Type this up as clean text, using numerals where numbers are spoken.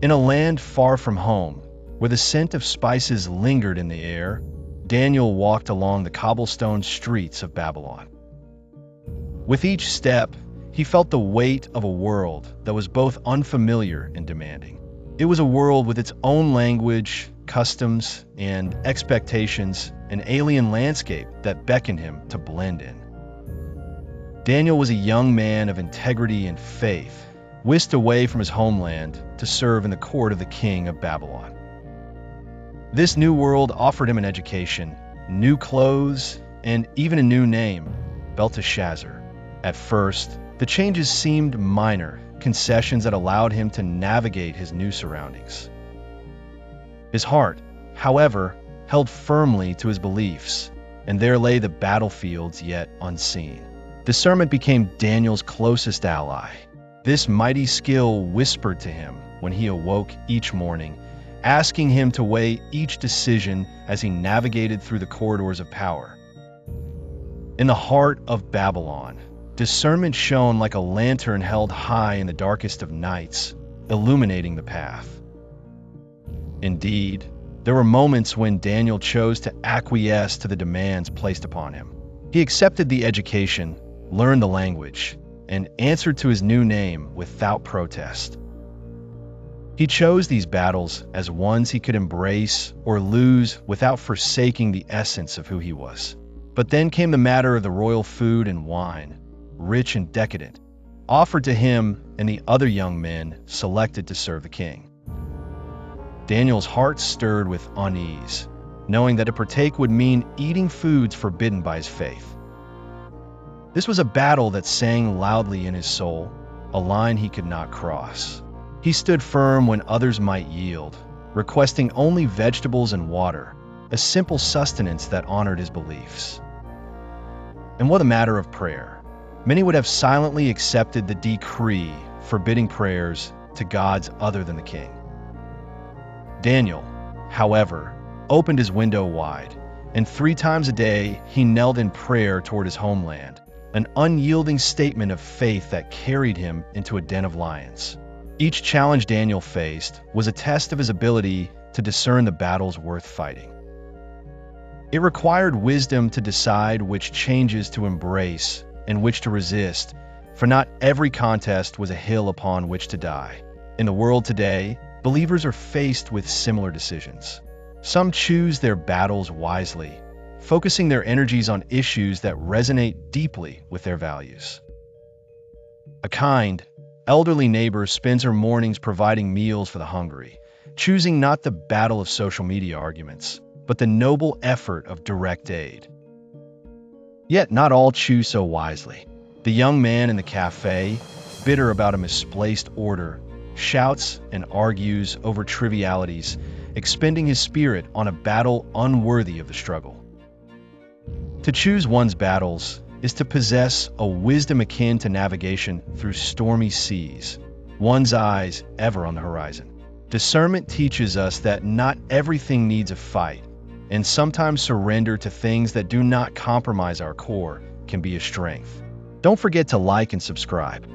In a land far from home, where the scent of spices lingered in the air, Daniel walked along the cobblestone streets of Babylon. With each step, he felt the weight of a world that was both unfamiliar and demanding. It was a world with its own language, customs, and expectations, an alien landscape that beckoned him to blend in. Daniel was a young man of integrity and faith, whisked away from his homeland to serve in the court of the king of Babylon. This new world offered him an education, new clothes, and even a new name, Belteshazzar. At first, the changes seemed minor, concessions that allowed him to navigate his new surroundings. His heart, however, held firmly to his beliefs, and there lay the battlefields yet unseen. Discernment became Daniel's closest ally. This mighty skill whispered to him when he awoke each morning, asking him to weigh each decision as he navigated through the corridors of power. In the heart of Babylon, discernment shone like a lantern held high in the darkest of nights, illuminating the path. Indeed, there were moments when Daniel chose to acquiesce to the demands placed upon him. He accepted the education, learned the language, and answered to his new name without protest. He chose these battles as ones he could embrace or lose without forsaking the essence of who he was. But then came the matter of the royal food and wine, rich and decadent, offered to him and the other young men selected to serve the king. Daniel's heart stirred with unease, knowing that to partake would mean eating foods forbidden by his faith. This was a battle that sang loudly in his soul, a line he could not cross. He stood firm when others might yield, requesting only vegetables and water, a simple sustenance that honored his beliefs. And what a matter of prayer. Many would have silently accepted the decree forbidding prayers to gods other than the king. Daniel, however, opened his window wide, and 3 times a day he knelt in prayer toward his homeland, an unyielding statement of faith that carried him into a den of lions. Each challenge Daniel faced was a test of his ability to discern the battles worth fighting. It required wisdom to decide which changes to embrace and which to resist, for not every contest was a hill upon which to die. In the world today, believers are faced with similar decisions. Some choose their battles wisely, focusing their energies on issues that resonate deeply with their values. A kind, elderly neighbor spends her mornings providing meals for the hungry, choosing not the battle of social media arguments, but the noble effort of direct aid. Yet not all choose so wisely. The young man in the cafe, bitter about a misplaced order, shouts and argues over trivialities, expending his spirit on a battle unworthy of the struggle. To choose one's battles is to possess a wisdom akin to navigation through stormy seas, one's eyes ever on the horizon. Discernment teaches us that not everything needs a fight, and sometimes surrender to things that do not compromise our core can be a strength. Don't forget to like and subscribe.